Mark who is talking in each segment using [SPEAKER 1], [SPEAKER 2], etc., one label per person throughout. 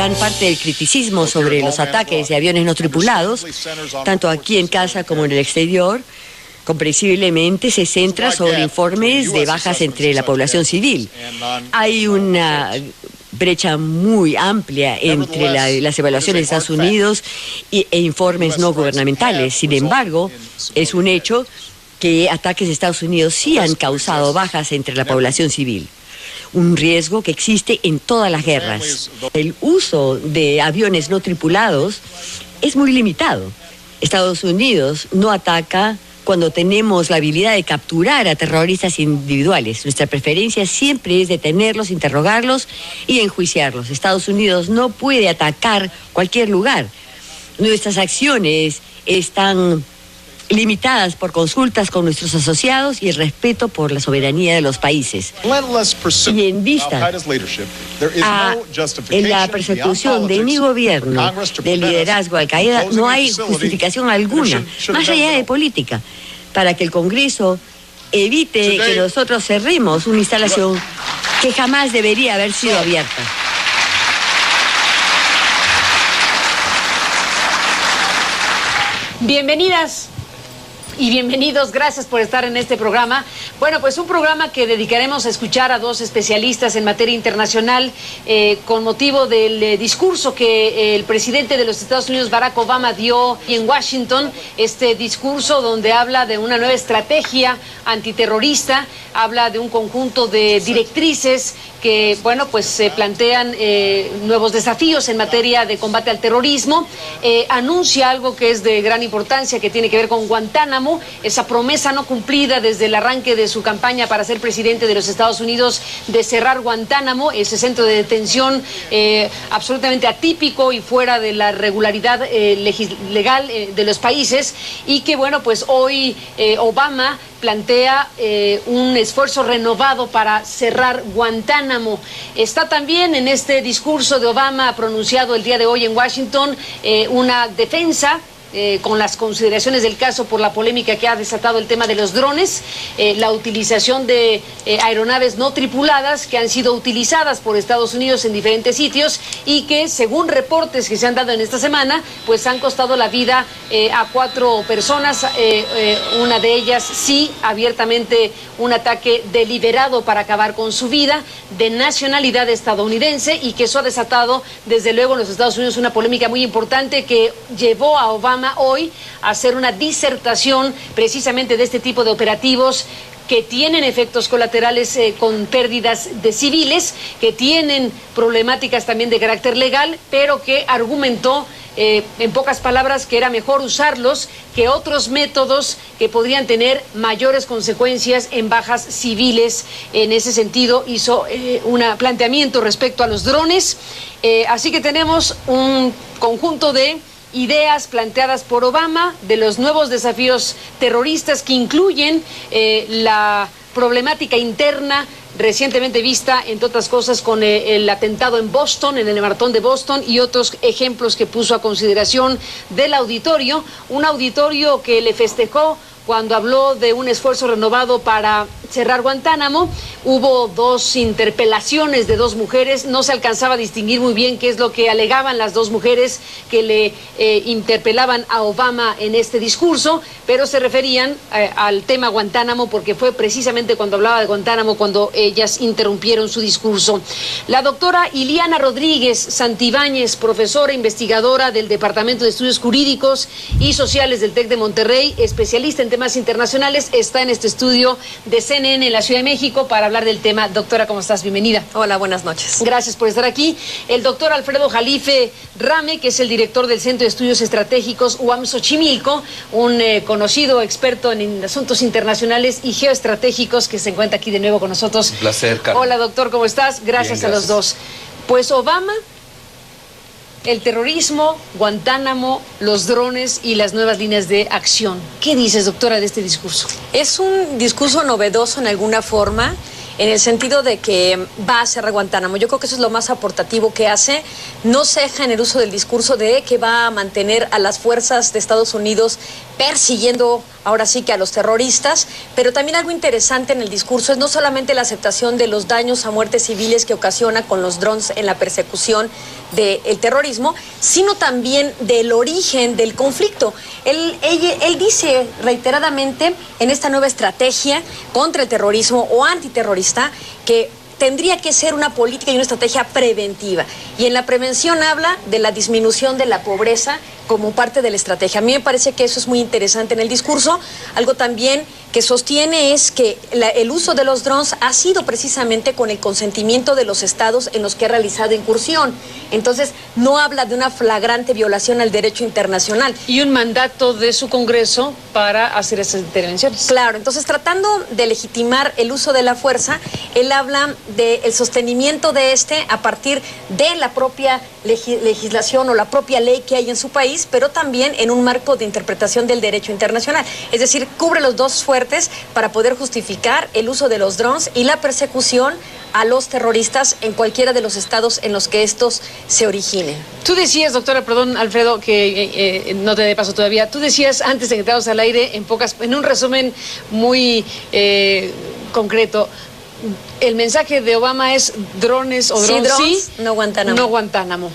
[SPEAKER 1] gran parte del criticismo sobre los ataques de aviones no tripulados, tanto aquí en casa como en el exterior, comprensiblemente se centra sobre informes de bajas entre la población civil. Hay una brecha muy amplia entre las evaluaciones de Estados Unidos e informes no gubernamentales. Sin embargo, es un hecho que ataques de Estados Unidos sí han causado bajas entre la población civil. Un riesgo que existe en todas las guerras. El uso de aviones no tripulados es muy limitado. Estados Unidos no ataca cuando tenemos la habilidad de capturar a terroristas individuales. Nuestra preferencia siempre es detenerlos, interrogarlos y enjuiciarlos. Estados Unidos no puede atacar cualquier lugar. Nuestras acciones están limitadas por consultas con nuestros asociados y el respeto por la soberanía de los países. Y en vista en la persecución de mi gobierno del liderazgo de Al-Qaeda, no hay justificación alguna, más allá de política, para que el Congreso evite que nosotros cerremos una instalación que jamás debería haber sido abierta.
[SPEAKER 2] Bienvenidas y bienvenidos, gracias por estar en este programa. Bueno, pues un programa que dedicaremos a escuchar a dos especialistas en materia internacional con motivo del discurso que el presidente de los Estados Unidos, Barack Obama, dio en Washington. Este discurso donde habla de una nueva estrategia antiterrorista, habla de un conjunto de directrices que, bueno, pues se plantean nuevos desafíos en materia de combate al terrorismo. Anuncia algo que es de gran importancia, que tiene que ver con Guantánamo, esa promesa no cumplida desde el arranque de su campaña para ser presidente de los Estados Unidos, de cerrar Guantánamo, ese centro de detención absolutamente atípico y fuera de la regularidad legal de los países, y que, bueno, pues hoy Obama plantea un esfuerzo renovado para cerrar Guantánamo. Está también en este discurso de Obama pronunciado el día de hoy en Washington una defensa con las consideraciones del caso por la polémica que ha desatado el tema de los drones, la utilización de aeronaves no tripuladas que han sido utilizadas por Estados Unidos en diferentes sitios y que, según reportes que se han dado en esta semana, pues han costado la vida a 4 personas, una de ellas sí abiertamente un ataque deliberado para acabar con su vida, de nacionalidad estadounidense, y que eso ha desatado desde luego en los Estados Unidos una polémica muy importante que llevó a Obama hoy a hacer una disertación precisamente de este tipo de operativos que tienen efectos colaterales con pérdidas de civiles, que tienen problemáticas también de carácter legal, pero que argumentó en pocas palabras que era mejor usarlos que otros métodos que podrían tener mayores consecuencias en bajas civiles. En ese sentido hizo un planteamiento respecto a los drones. Así que tenemos un conjunto de ideas planteadas por Obama de los nuevos desafíos terroristas que incluyen la problemática interna recientemente vista, entre otras cosas, con el atentado en Boston, en el maratón de Boston, y otros ejemplos que puso a consideración del auditorio, un auditorio que le festejó cuando habló de un esfuerzo renovado para cerrar Guantánamo. Hubo 2 interpelaciones de 2 mujeres, no se alcanzaba a distinguir muy bien qué es lo que alegaban las 2 mujeres que le interpelaban a Obama en este discurso, pero se referían al tema Guantánamo, porque fue precisamente cuando hablaba de Guantánamo cuando ellas interrumpieron su discurso. La doctora Iliana Rodríguez Santibáñez, profesora investigadora del Departamento de Estudios Jurídicos y Sociales del TEC de Monterrey, especialista en temas internacionales, está en este estudio de CNN en la Ciudad de México para hablar del tema. Doctora, ¿cómo estás? Bienvenida.
[SPEAKER 3] Hola, buenas noches.
[SPEAKER 2] Gracias por estar aquí. El doctor Alfredo Jalife Rame, que es el director del Centro de Estudios Estratégicos UAM Xochimilco, un conocido experto en asuntos internacionales y geoestratégicos, que se encuentra aquí de nuevo con nosotros.
[SPEAKER 4] Un placer, Carmen.
[SPEAKER 2] Hola, doctor, ¿cómo estás? Gracias.
[SPEAKER 4] Bien,
[SPEAKER 2] a los
[SPEAKER 4] gracias.
[SPEAKER 2] dos. Pues Obama, el terrorismo, Guantánamo, los drones y las nuevas líneas de acción. ¿Qué dices, doctora, de este discurso?
[SPEAKER 3] Es un discurso novedoso en alguna forma, en el sentido de que va a cerrar Guantánamo. Yo creo que eso es lo más aportativo que hace. No ceja en el uso del discurso de que va a mantener a las fuerzas de Estados Unidos persiguiendo ahora sí que a los terroristas, pero también algo interesante en el discurso es no solamente la aceptación de los daños a muertes civiles que ocasiona con los drones en la persecución del terrorismo, sino también del origen del conflicto. Él dice reiteradamente en esta nueva estrategia contra el terrorismo o antiterrorista que tendría que ser una política y una estrategia preventiva. Y en la prevención habla de la disminución de la pobreza como parte de la estrategia. A mí me parece que eso es muy interesante en el discurso. Algo también que sostiene es que el uso de los drones ha sido precisamente con el consentimiento de los estados en los que ha realizado incursión. Entonces, no habla de una flagrante violación al derecho internacional.
[SPEAKER 2] Y un mandato de su Congreso para hacer esas intervenciones.
[SPEAKER 3] Claro, entonces tratando de legitimar el uso de la fuerza, él habla del sostenimiento de a partir de la propia legislación o la propia ley que hay en su país, pero también en un marco de interpretación del derecho internacional. Es decir, cubre los dos fuertes para poder justificar el uso de los drones y la persecución a los terroristas en cualquiera de los estados en los que estos se originen.
[SPEAKER 2] Tú decías, doctora, perdón, Alfredo, que no te dé paso todavía, tú decías antes de que entramos al aire, en un resumen muy concreto, el mensaje de Obama es drones o drones, sí,
[SPEAKER 3] no Guantánamo.
[SPEAKER 2] No Guantánamo.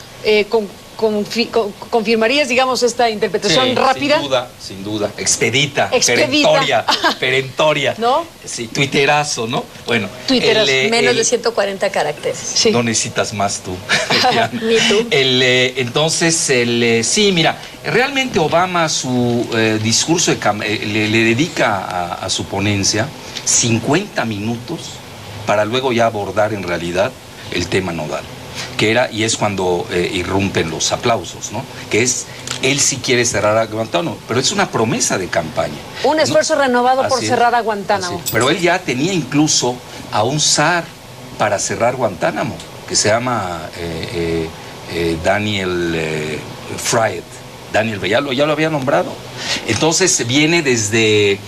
[SPEAKER 2] ¿Confirmarías, digamos, esta interpretación rápida?
[SPEAKER 4] Sin duda. Expedita. Perentoria.
[SPEAKER 2] ¿No?
[SPEAKER 4] Sí, tuiterazo, ¿no? Bueno.
[SPEAKER 3] Tuiterazo. Menos de 140 caracteres.
[SPEAKER 4] Sí. No necesitas más tú.
[SPEAKER 3] Ni tú.
[SPEAKER 4] Entonces, sí, mira, realmente Obama su discurso le dedica a su ponencia 50 minutos para luego ya abordar en realidad el tema nodal. Y es cuando irrumpen los aplausos, ¿no? Que es, él sí quiere cerrar a Guantánamo, pero es una promesa de campaña.
[SPEAKER 2] Un esfuerzo renovado por cerrar a Guantánamo.
[SPEAKER 4] Pero él ya tenía incluso a un zar para cerrar Guantánamo, que se llama Daniel Fried. Daniel, ya lo había nombrado. Entonces viene desde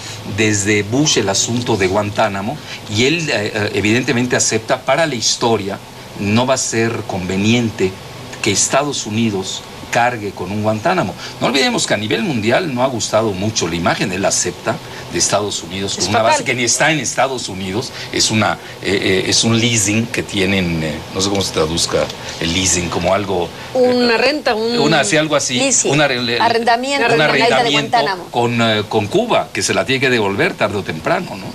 [SPEAKER 4] Bush el asunto de Guantánamo y él evidentemente acepta para la historia. No va a ser conveniente que Estados Unidos cargue con un Guantánamo. No olvidemos que a nivel mundial no ha gustado mucho la imagen. Él acepta de Estados Unidos con una base que ni está en Estados Unidos. Es un leasing que tienen, no sé cómo se traduzca el leasing, como algo...
[SPEAKER 2] Una renta,
[SPEAKER 4] algo así.
[SPEAKER 3] Arrendamiento
[SPEAKER 4] con Cuba, que se la tiene que devolver tarde o temprano, ¿no?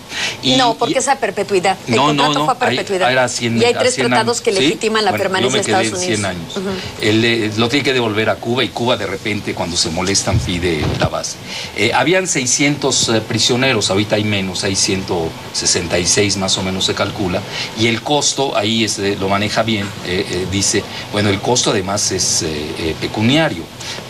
[SPEAKER 3] Porque es a perpetuidad. El contrato fue a perpetuidad. Y hay 3 tratados que legitiman la permanencia de Estados Unidos.
[SPEAKER 4] 100 años. Él lo tiene que devolver a Cuba y Cuba de repente cuando se molestan pide la base. Habían 600 prisioneros, ahorita hay menos, hay 166 más o menos se calcula, y el costo ahí lo maneja bien, dice, bueno, el costo además es pecuniario,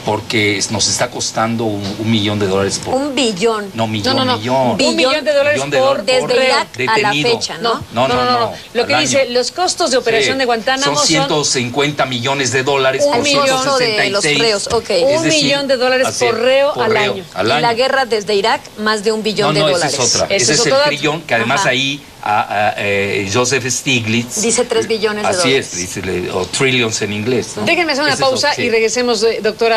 [SPEAKER 4] porque nos está costando $1 millón por...
[SPEAKER 3] $1 billón.
[SPEAKER 4] No, millón.
[SPEAKER 2] $1 millón por
[SPEAKER 3] desde Irak a la fecha, ¿no?
[SPEAKER 2] No. Lo que dice, los costos de operación de Guantánamo
[SPEAKER 4] son $150 millones por 166.
[SPEAKER 3] Los reos,
[SPEAKER 2] $1 millón por reo al año.
[SPEAKER 3] Y la guerra desde Irak, más de $1 billón.
[SPEAKER 4] Esa es otra. Ese es el trillón, que además ahí Joseph Stiglitz
[SPEAKER 3] dice $3 billones.
[SPEAKER 4] Así es, dice, o trillions en inglés, ¿no?
[SPEAKER 2] Déjenme hacer una pausa y regresemos, doctor.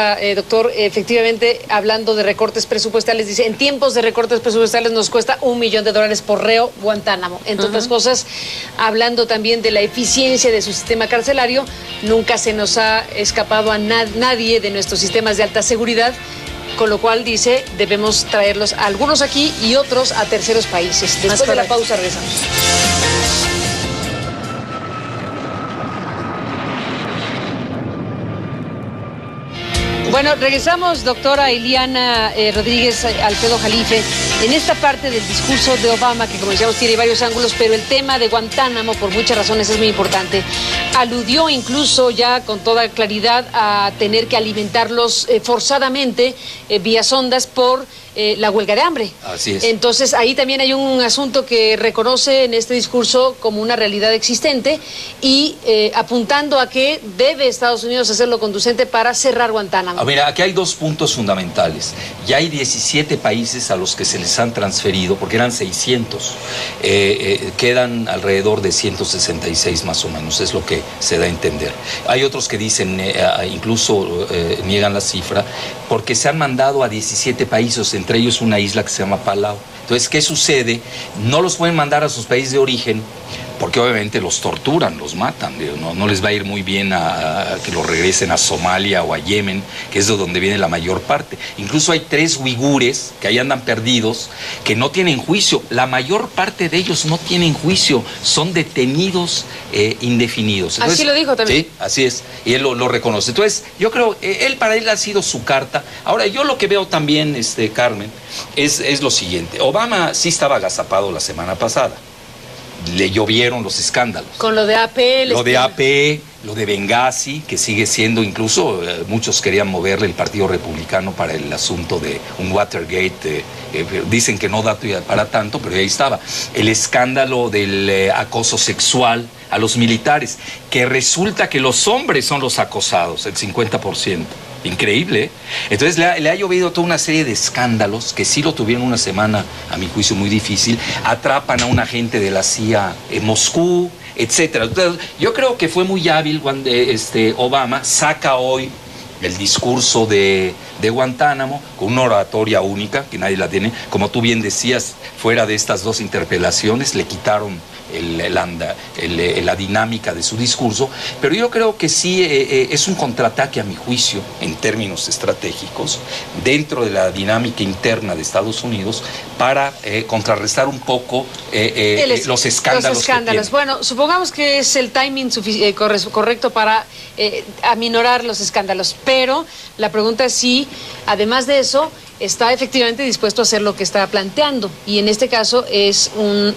[SPEAKER 2] Efectivamente, hablando de recortes presupuestales, dice, en tiempos de recortes presupuestales nos cuesta $1 millón por reo Guantánamo. Entre otras cosas, hablando también de la eficiencia de su sistema carcelario, nunca se nos ha escapado a nadie de nuestros sistemas de alta seguridad, con lo cual dice, debemos traerlos a algunos aquí y otros a terceros países. Después de la pausa regresamos. Bueno, regresamos, doctora Iliana Rodríguez, Alfredo Jalife, en esta parte del discurso de Obama, que como decíamos tiene varios ángulos, pero el tema de Guantánamo, por muchas razones, es muy importante. Aludió incluso ya con toda claridad a tener que alimentarlos forzadamente vía sondas por la huelga de hambre.
[SPEAKER 4] Así es.
[SPEAKER 2] Entonces, ahí también hay un asunto que reconoce en este discurso como una realidad existente y apuntando a que debe Estados Unidos hacerlo conducente para cerrar Guantánamo.
[SPEAKER 4] Mira, aquí hay 2 puntos fundamentales. Ya hay 17 países a los que se les han transferido, porque eran 600. Quedan alrededor de 166 más o menos, es lo que se da a entender. Hay otros que dicen, incluso niegan la cifra, porque se han mandado a 17 países entre ellos una isla que se llama Palau. Entonces, ¿qué sucede? No los pueden mandar a sus países de origen porque obviamente los torturan, los matan. No les va a ir muy bien a que los regresen a Somalia o a Yemen, que es de donde viene la mayor parte. Incluso hay 3 uigures que ahí andan perdidos, que no tienen juicio. La mayor parte de ellos no tienen juicio, son detenidos indefinidos. Entonces,
[SPEAKER 2] así lo dijo también.
[SPEAKER 4] Sí, así es, y él lo reconoce. Entonces, yo creo, para él ha sido su carta. Ahora, yo lo que veo también, Carmen, es lo siguiente. Obama sí estaba agazapado la semana pasada. Le llovieron los escándalos.
[SPEAKER 2] Con lo de AP.
[SPEAKER 4] Lo de AP, lo de Benghazi, que sigue siendo, incluso muchos querían moverle el Partido Republicano para el asunto de un Watergate. Dicen que no da para tanto, pero ahí estaba. El escándalo del acoso sexual a los militares, que resulta que los hombres son los acosados, el 50%. Increíble, ¿eh? Entonces le ha llovido toda una serie de escándalos que sí lo tuvieron una semana, a mi juicio, muy difícil. Atrapan a un agente de la CIA en Moscú, etcétera. Entonces, yo creo que fue muy hábil cuando Obama saca hoy el discurso de Guantánamo con una oratoria única, que nadie la tiene. Como tú bien decías, fuera de estas 2 interpelaciones, le quitaron la dinámica de su discurso, pero yo creo que sí es un contraataque, a mi juicio, en términos estratégicos, dentro de la dinámica interna de Estados Unidos, para contrarrestar un poco los escándalos.
[SPEAKER 2] Bueno, supongamos que es el timing correcto para aminorar los escándalos, pero la pregunta es si, además de eso, está efectivamente dispuesto a hacer lo que está planteando, y en este caso es un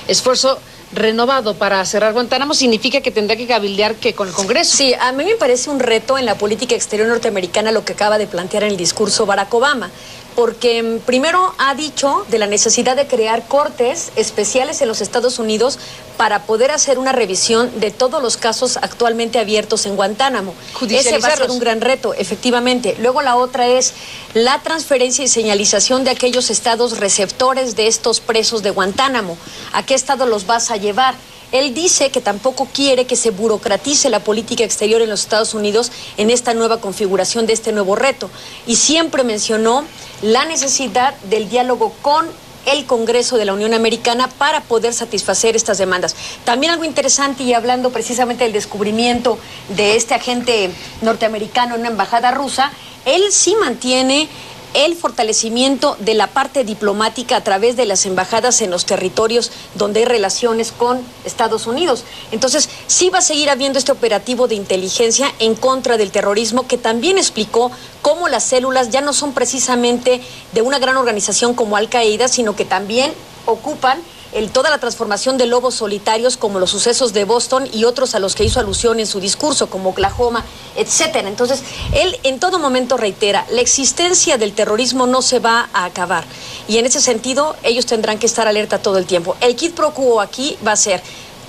[SPEAKER 2] esfuerzo renovado para cerrar Guantánamo. Significa que tendrá que cabildear que con el Congreso.
[SPEAKER 3] Sí, a mí me parece un reto en la política exterior norteamericana lo que acaba de plantear en el discurso Barack Obama, porque primero ha dicho de la necesidad de crear cortes especiales en los Estados Unidos para poder hacer una revisión de todos los casos actualmente abiertos en Guantánamo. Ese va a ser un gran reto, efectivamente. Luego la otra es la transferencia y señalización de aquellos estados receptores de estos presos de Guantánamo. ¿A qué estado los vas a llevar? Él dice que tampoco quiere que se burocratice la política exterior en los Estados Unidos en esta nueva configuración de este nuevo reto. Y siempre mencionó la necesidad del diálogo con el Congreso de la Unión Americana para poder satisfacer estas demandas. También algo interesante, y hablando precisamente del descubrimiento de este agente norteamericano en una embajada rusa, él sí mantiene el fortalecimiento de la parte diplomática a través de las embajadas en los territorios donde hay relaciones con Estados Unidos. Entonces, sí va a seguir habiendo este operativo de inteligencia en contra del terrorismo, que también explicó cómo las células ya no son precisamente de una gran organización como Al-Qaeda, sino que también ocupan toda la transformación de lobos solitarios, como los sucesos de Boston y otros a los que hizo alusión en su discurso, como Oklahoma, etcétera. Entonces, él en todo momento reitera, la existencia del terrorismo no se va a acabar. Y en ese sentido, ellos tendrán que estar alerta todo el tiempo. El quid pro quo aquí va a ser,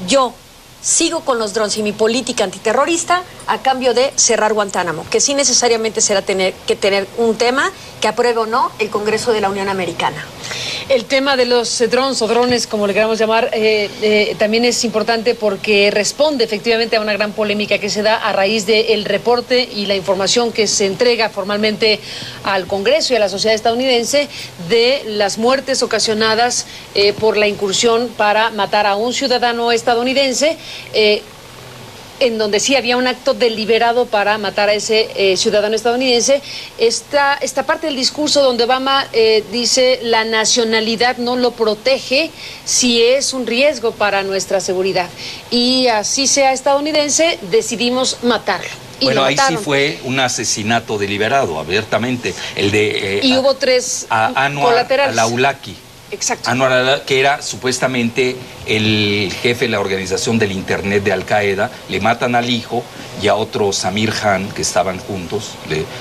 [SPEAKER 3] yo sigo con los drones y mi política antiterrorista a cambio de cerrar Guantánamo, que sí necesariamente será tener un tema que apruebe o no el Congreso de la Unión Americana.
[SPEAKER 2] El tema de los drones o drones, como le queramos llamar, también es importante porque responde efectivamente a una gran polémica que se da a raíz del reporte y la información que se entrega formalmente al Congreso y a la sociedad estadounidense de las muertes ocasionadas por la incursión para matar a un ciudadano estadounidense, en donde sí había un acto deliberado para matar a ese ciudadano estadounidense. Esta parte del discurso donde Obama dice la nacionalidad no lo protege si es un riesgo para nuestra seguridad. Y así sea estadounidense, decidimos matarlo. Y
[SPEAKER 4] bueno, ahí sí fue un asesinato deliberado, abiertamente. El de
[SPEAKER 2] y hubo 3 colaterales.
[SPEAKER 4] Al-Awlaki.
[SPEAKER 2] Exacto.
[SPEAKER 4] Anwar, que era supuestamente el jefe de la organización del Internet de Al-Qaeda. Le matan al hijo y a otro, Samir Khan, que estaban juntos.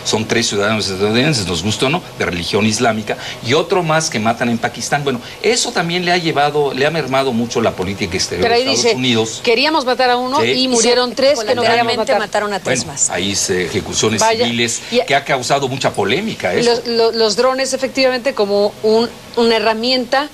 [SPEAKER 4] Son 3 ciudadanos estadounidenses, nos gusta o no, de religión islámica, y otro más que matan en Pakistán. Bueno, eso también le ha mermado mucho la política exterior de Estados Unidos.
[SPEAKER 2] Queríamos matar a uno, sí, y murieron 3 que no queríamos matar.
[SPEAKER 3] Mataron a 3 más.
[SPEAKER 4] Ahí ejecuciones civiles, que ha causado mucha polémica.
[SPEAKER 2] Los drones, efectivamente, como una herramienta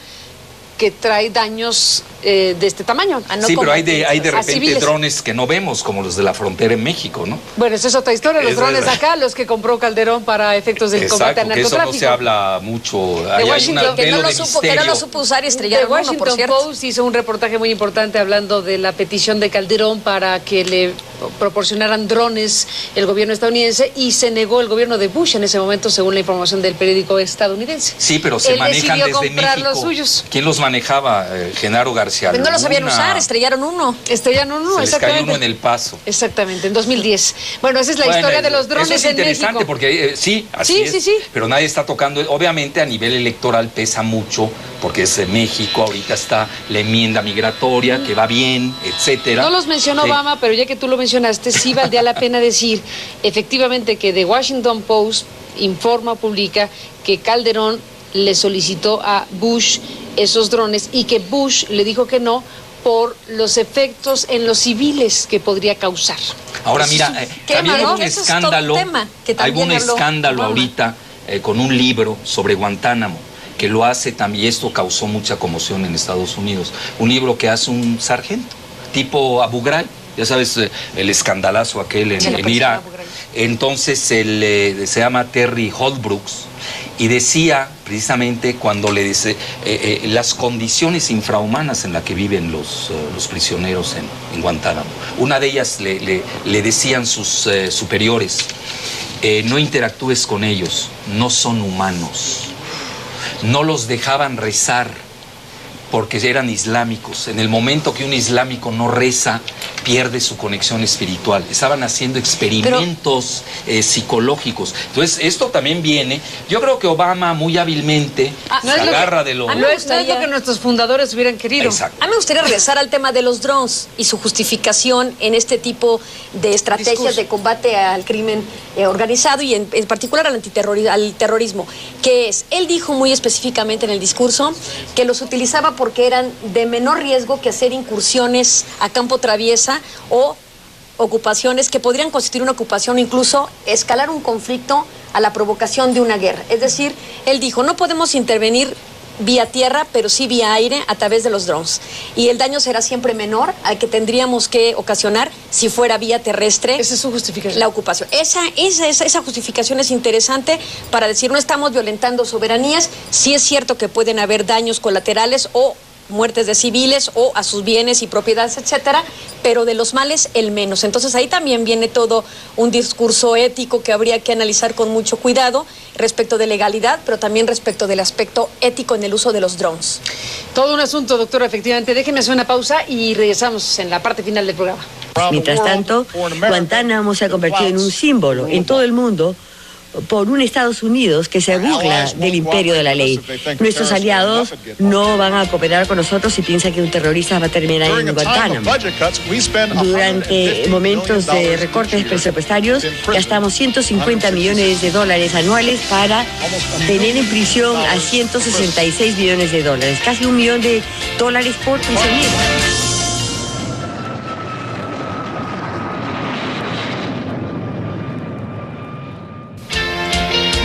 [SPEAKER 2] que trae daños de este tamaño.
[SPEAKER 3] Ah, no,
[SPEAKER 4] sí, pero hay
[SPEAKER 3] combatir
[SPEAKER 4] de
[SPEAKER 2] a
[SPEAKER 4] repente
[SPEAKER 2] civiles.
[SPEAKER 4] drones que no vemos, como los de la frontera en México, ¿no?
[SPEAKER 2] Bueno, esa es otra historia, los
[SPEAKER 4] Esa
[SPEAKER 2] drones
[SPEAKER 4] es-
[SPEAKER 2] acá, los que compró Calderón para efectos del combate al
[SPEAKER 4] Exacto, que eso
[SPEAKER 2] narcotráfico.
[SPEAKER 4] no se habla mucho. Hay
[SPEAKER 2] Washington,
[SPEAKER 4] un
[SPEAKER 3] que no
[SPEAKER 4] velo
[SPEAKER 3] lo
[SPEAKER 4] de
[SPEAKER 3] supo, que no
[SPEAKER 4] misterio.
[SPEAKER 3] lo supo usar y
[SPEAKER 2] The
[SPEAKER 3] estrellaron uno, por
[SPEAKER 2] Washington
[SPEAKER 3] cierto.
[SPEAKER 2] Post hizo un reportaje muy importante hablando de la petición de Calderón para que le proporcionaran drones el gobierno estadounidense, y se negó el gobierno de Bush en ese momento, según la información del periódico estadounidense.
[SPEAKER 4] Sí, pero se
[SPEAKER 2] Él
[SPEAKER 4] manejan
[SPEAKER 2] decidió
[SPEAKER 4] desde
[SPEAKER 2] comprar
[SPEAKER 4] México.
[SPEAKER 2] los suyos.
[SPEAKER 4] ¿Quién los manejaba? Genaro García
[SPEAKER 3] Pues no lo sabían
[SPEAKER 4] Luna.
[SPEAKER 3] usar, estrellaron uno.
[SPEAKER 2] Estrellaron uno,
[SPEAKER 4] Se les cayó
[SPEAKER 2] exactamente.
[SPEAKER 4] uno en El Paso.
[SPEAKER 2] Exactamente, en 2010. Bueno, esa es la
[SPEAKER 4] Bueno,
[SPEAKER 2] historia de los drones
[SPEAKER 4] eso es
[SPEAKER 2] en
[SPEAKER 4] interesante
[SPEAKER 2] México.
[SPEAKER 4] porque sí, así
[SPEAKER 2] Sí,
[SPEAKER 4] es.
[SPEAKER 2] sí, sí.
[SPEAKER 4] Pero nadie está tocando. Obviamente a nivel electoral pesa mucho porque es México, ahorita está la enmienda migratoria que va bien, etcétera.
[SPEAKER 2] No los mencionó
[SPEAKER 4] Sí.
[SPEAKER 2] Obama, pero ya que tú lo mencionaste, sí valdría la pena decir efectivamente que The Washington Post informa, publica que Calderón le solicitó a Bush esos drones y que Bush le dijo que no por los efectos en los civiles que podría causar.
[SPEAKER 4] Ahora mira,
[SPEAKER 3] Qué
[SPEAKER 4] también hay
[SPEAKER 3] malo,
[SPEAKER 4] un
[SPEAKER 3] eso es todo un
[SPEAKER 4] escándalo,
[SPEAKER 3] tema que
[SPEAKER 4] hay
[SPEAKER 3] también
[SPEAKER 4] un
[SPEAKER 3] habló
[SPEAKER 4] escándalo
[SPEAKER 3] Obama.
[SPEAKER 4] ahorita con un libro sobre Guantánamo que lo hace también, y esto causó mucha conmoción en Estados Unidos, un libro que hace un sargento, tipo Abu Ghraib, ya sabes, el escandalazo aquel
[SPEAKER 2] Sí, la
[SPEAKER 4] en
[SPEAKER 2] persona
[SPEAKER 4] Irak.
[SPEAKER 2] Abu Ghraib.
[SPEAKER 4] Entonces se llama Terry Holbrooks y decía precisamente cuando le dice las condiciones infrahumanas en las que viven los prisioneros en Guantánamo. Una de ellas le decían sus superiores, no interactúes con ellos, no son humanos. No los dejaban rezar porque eran islámicos. En el momento que un islámico no reza, pierde su conexión espiritual. Estaban haciendo experimentos psicológicos. Entonces, esto también viene. Yo creo que Obama muy hábilmente
[SPEAKER 2] no
[SPEAKER 4] se
[SPEAKER 2] es lo que-
[SPEAKER 4] agarra de lo...
[SPEAKER 3] a mí
[SPEAKER 2] No
[SPEAKER 3] me
[SPEAKER 2] es lo
[SPEAKER 3] gustaría-
[SPEAKER 2] que nuestros fundadores hubieran querido.
[SPEAKER 4] Exacto.
[SPEAKER 3] A mí me gustaría regresar al tema de los drones y su justificación en este tipo de estrategias
[SPEAKER 2] Discurso.
[SPEAKER 3] de combate al crimen organizado y en particular al al terrorismo, que es, él dijo muy específicamente en el discurso que los utilizaba porque eran de menor riesgo que hacer incursiones a campo traviesa o ocupaciones que podrían constituir una ocupación o incluso escalar un conflicto a la provocación de una guerra. Es decir, él dijo, no podemos intervenir vía tierra, pero sí vía aire a través de los drones. Y el daño será siempre menor al que tendríamos que ocasionar si fuera vía terrestre.
[SPEAKER 2] Esa es su justificación.
[SPEAKER 3] La ocupación. Esa justificación es interesante para decir no estamos violentando soberanías. Sí es cierto que pueden haber daños colaterales o muertes de civiles o a sus bienes y propiedades, etcétera, pero de los males el menos. Entonces ahí también viene todo un discurso ético que habría que analizar con mucho cuidado respecto de legalidad, pero también respecto del aspecto ético en el uso de los drones.
[SPEAKER 2] Todo un asunto, doctora, efectivamente. Déjeme hacer una pausa y regresamos en la parte final del programa.
[SPEAKER 1] Mientras tanto, Guantánamo se ha convertido en un símbolo en todo el mundo por un Estados Unidos que se burla del imperio de la ley. Nuestros aliados no van a cooperar con nosotros si piensan que un terrorista va a terminar en Guantánamo. Durante momentos de recortes presupuestarios, gastamos $150 millones anuales para tener en prisión a 166 millones de dólares, casi $1 millón por prisionero.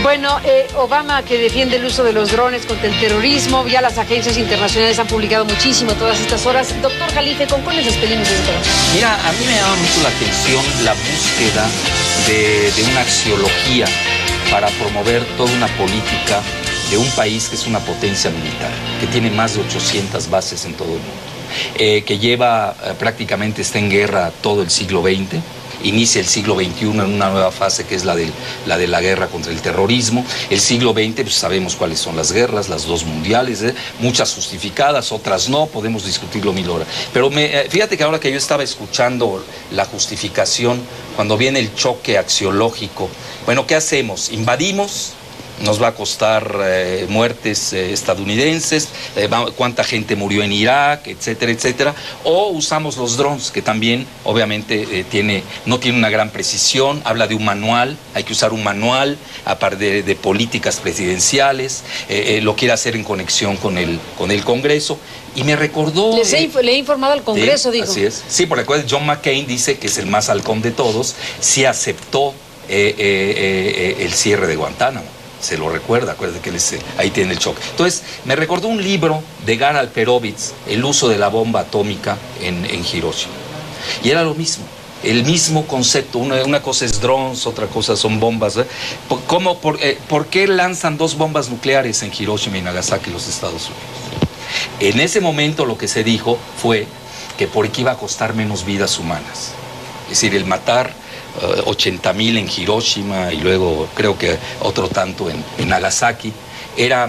[SPEAKER 2] Bueno, Obama, que defiende el uso de los drones contra el terrorismo, ya las agencias internacionales han publicado muchísimo todas estas horas. Doctor Jalife, ¿con cuál les despedimos de este programa?
[SPEAKER 4] Mira, a mí me llama mucho la atención la búsqueda de una axiología para promover toda una política de un país que es una potencia militar, que tiene más de 800 bases en todo el mundo, que lleva prácticamente, está en guerra todo el siglo XX, inicia el siglo XXI en una nueva fase que es la de la guerra contra el terrorismo. El siglo XX, pues sabemos cuáles son las guerras, las dos mundiales, muchas justificadas, otras no, podemos discutirlo 1000 horas. Pero fíjate que ahora que yo estaba escuchando la justificación, cuando viene el choque axiológico, bueno, ¿qué hacemos? ¿Invadimos? Nos va a costar muertes estadounidenses, cuánta gente murió en Irak, etcétera, etcétera. O usamos los drones, que también obviamente no tiene una gran precisión, habla de un manual, hay que usar un manual, aparte de políticas presidenciales, lo quiere hacer en conexión con el Congreso. Y me recordó...
[SPEAKER 2] Le he informado al Congreso,
[SPEAKER 4] sí,
[SPEAKER 2] dijo.
[SPEAKER 4] Así es. Sí, por recuerdo, John McCain dice que es el más halcón de todos, sí aceptó el cierre de Guantánamo. se lo recuerda, acuérdate que ahí tiene el choque. Entonces, me recordó un libro de Gar Alperovitz, El uso de la bomba atómica en Hiroshima. Y era lo mismo, el mismo concepto. Una cosa es drones, otra cosa son bombas. ¿Por qué lanzan 2 bombas nucleares en Hiroshima y Nagasaki los Estados Unidos? En ese momento lo que se dijo fue que porque iba a costar menos vidas humanas. Es decir, el matar 80,000 en Hiroshima y luego creo que otro tanto en Nagasaki era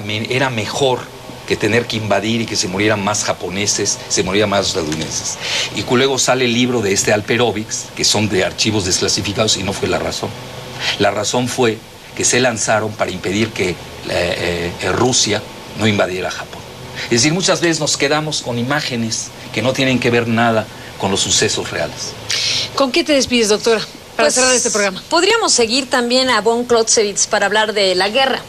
[SPEAKER 4] mejor que tener que invadir y que se murieran más japoneses, se murieran más estadounidenses. Y luego sale el libro de Alperovitz, que son de archivos desclasificados, y no fue la razón. La razón fue que se lanzaron para impedir que Rusia no invadiera Japón. Es decir, muchas veces nos quedamos con imágenes que no tienen que ver nada con los sucesos reales.
[SPEAKER 2] ¿Con qué te despides, doctora, para cerrar este programa?
[SPEAKER 3] Podríamos seguir también a von Clausewitz para hablar de la guerra,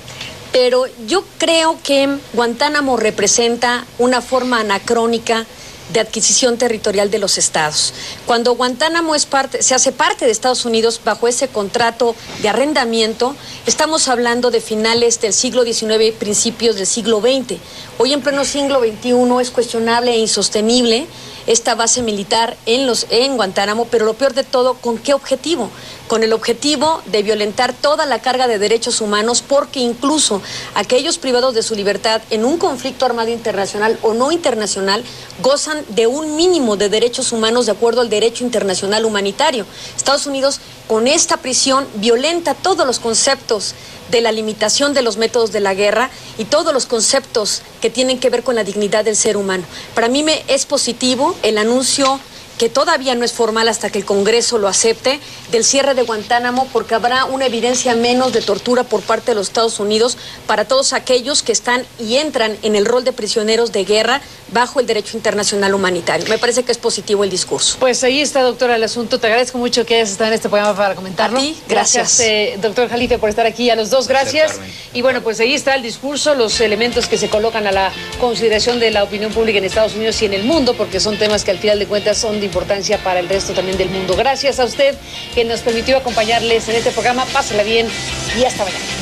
[SPEAKER 3] pero yo creo que Guantánamo representa una forma anacrónica de adquisición territorial de los estados. Cuando Guantánamo se hace parte de Estados Unidos bajo ese contrato de arrendamiento, estamos hablando de finales del siglo XIX y principios del siglo XX. Hoy en pleno siglo XXI es cuestionable e insostenible esta base militar en Guantánamo, pero lo peor de todo, ¿con qué objetivo? Con el objetivo de violentar toda la carga de derechos humanos, porque incluso aquellos privados de su libertad en un conflicto armado internacional o no internacional gozan de un mínimo de derechos humanos de acuerdo al derecho internacional humanitario. Estados Unidos, con esta prisión, violenta todos los conceptos de la limitación de los métodos de la guerra y todos los conceptos que tienen que ver con la dignidad del ser humano. Para mí es positivo el anuncio, que todavía no es formal hasta que el Congreso lo acepte, del cierre de Guantánamo, porque habrá una evidencia menos de tortura por parte de los Estados Unidos para todos aquellos que están y entran en el rol de prisioneros de guerra bajo el derecho internacional humanitario. Me parece que es positivo el discurso.
[SPEAKER 2] Pues ahí está, doctora, el asunto. Te agradezco mucho que hayas estado en este programa para comentarlo.
[SPEAKER 3] A ti, gracias.
[SPEAKER 2] Doctor Jalife, por estar aquí. A los dos, gracias. Y bueno, pues ahí está el discurso, los elementos que se colocan a la consideración de la opinión pública en Estados Unidos y en el mundo, porque son temas que al final de cuentas son de importancia para el resto también del mundo. Gracias a usted que nos permitió acompañarles en este programa. Pásela bien y hasta mañana.